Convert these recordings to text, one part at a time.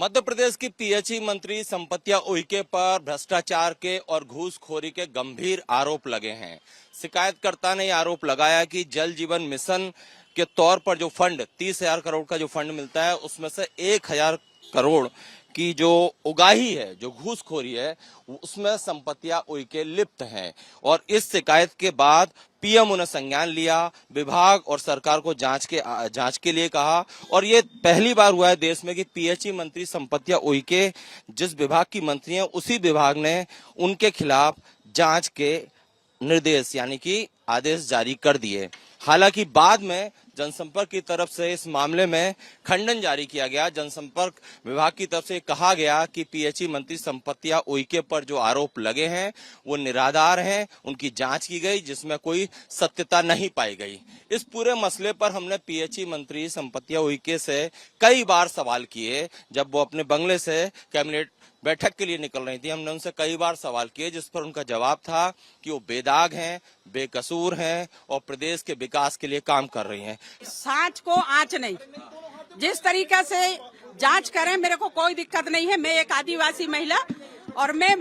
मध्य प्रदेश की पीएचई मंत्री संपत्तिया उइके पर भ्रष्टाचार के और घूसखोरी के गंभीर आरोप लगे हैं। शिकायतकर्ता ने आरोप लगाया कि जल जीवन मिशन के तौर पर जो फंड 30,000 करोड़ का जो फंड मिलता है उसमें से 1,000 करोड़ की जो उगाही है, जो घूसखोरी है, उसमें संपत्तिया उइके लिप्त हैं। और इस शिकायत के बाद पीएम उन्हें संज्ञान लिया, विभाग और सरकार को जांच के लिए कहा। और ये पहली बार हुआ है देश में कि पीएचई मंत्री संपत्तिया उइके जिस विभाग की मंत्री हैं उसी विभाग ने उनके खिलाफ जांच के निर्देश यानी कि आदेश जारी कर दिए। हालांकि बाद में जनसंपर्क की तरफ से इस मामले में खंडन जारी किया गया। जनसंपर्क विभाग की तरफ से कहा गया कि पीएचई मंत्री संपत्तिया उइके पर जो आरोप लगे हैं वो निराधार हैं, उनकी जांच की गई जिसमें कोई सत्यता नहीं पाई गई। इस पूरे मसले पर हमने पीएचई मंत्री संपत्तिया उइके से कई बार सवाल किए। जब वो अपने बंगले से कैबिनेट बैठक के लिए निकल रही थी, हमने उनसे कई बार सवाल किए, जिस पर उनका जवाब था कि वो बेदाग हैं, बेकसूर हैं और प्रदेश के विकास के लिए काम कर रही हैं। सांच को आंच नहीं, जिस तरीके से जांच करें मेरे को कोई दिक्कत नहीं है। मैं एक आदिवासी महिला और मैं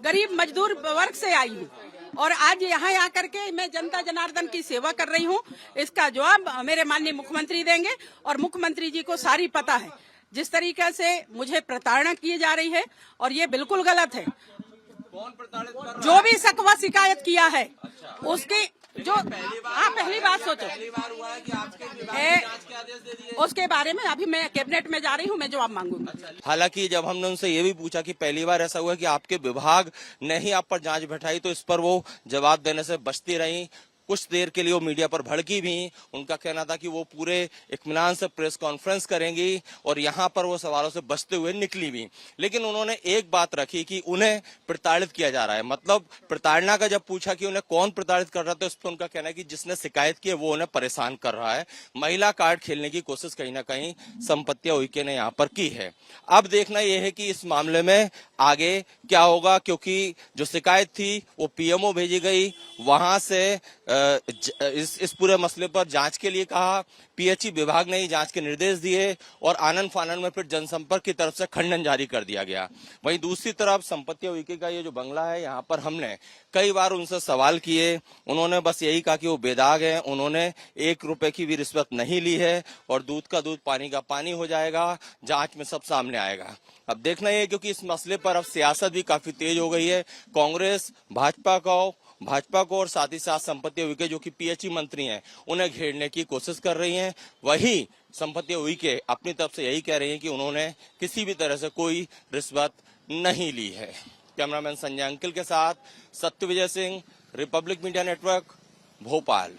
गरीब मजदूर वर्ग से आई हूँ और आज यहाँ आकर के मैं जनता जनार्दन की सेवा कर रही हूँ। इसका जवाब मेरे माननीय मुख्यमंत्री देंगे और मुख्यमंत्री जी को सारी पता है जिस तरीके से मुझे प्रताड़ना की जा रही है और ये बिल्कुल गलत है। कौन प्रताड़ित कर रहा है? जो भी शकवा शिकायत किया है उसकी जो पहली बात सोचो, पहली बार हुआ है कि आपके विभाग ने जांच के आदेश दे दिए। उसके बारे में अभी मैं कैबिनेट में जा रही हूँ, मैं जवाब मांगूंगी। हालांकि जब हमने उनसे ये भी पूछा कि पहली बार ऐसा हुआ कि आपके विभाग ने ही आप पर जांच बैठाई, तो इस पर वो जवाब देने से बचती रही। कुछ देर के लिए वो मीडिया पर भड़की भी। उनका कहना था कि वो पूरे इत्मीनान से प्रेस कॉन्फ्रेंस करेंगी और यहाँ पर वो सवालों से बचते हुए निकली भी। लेकिन उन्होंने एक बात रखी कि उन्हें प्रताड़ित किया जा रहा है। मतलब प्रताड़ना का जब पूछा कि उन्हें कौन प्रताड़ित कर रहा था, उस पर उनका कहना है कि जिसने शिकायत की है वो उन्हें परेशान कर रहा है। महिला कार्ड खेलने की कोशिश कहीं ना कहीं संपत्तिया उइके ने यहाँ पर की है। अब देखना यह है कि इस मामले में आगे क्या होगा, क्योंकि जो शिकायत थी वो पीएमओ भेजी गई, वहां से इस पूरे मसले पर जांच के लिए कहा। पीएचई विभाग ने ही जांच के निर्देश दिए और आनन फानन में फिर जनसंपर्क की तरफ से खंडन जारी कर दिया गया। वहीं दूसरी तरफ संपत्तिया उइके का ये जो बंगला है, यहाँ पर हमने कई बार उनसे सवाल किए। उन्होंने बस यही कहा कि वो बेदाग हैं, उन्होंने 1 रुपए की भी रिश्वत नहीं ली है और दूध का दूध पानी का पानी हो जाएगा, जांच में सब सामने आएगा। अब देखना ये, क्योंकि इस मसले पर अब सियासत भी काफी तेज हो गई है। कांग्रेस भाजपा को और साथ ही साथ संपत्तिया उइके जो कि पीएचई मंत्री हैं उन्हें घेरने की कोशिश कर रही हैं। वहीं संपत्तिया उइके अपनी तरफ से यही कह रही हैं कि उन्होंने किसी भी तरह से कोई रिश्वत नहीं ली है। कैमरामैन संजय अंकिल के साथ Satyavijay Singh, Republic media network, Bhopal.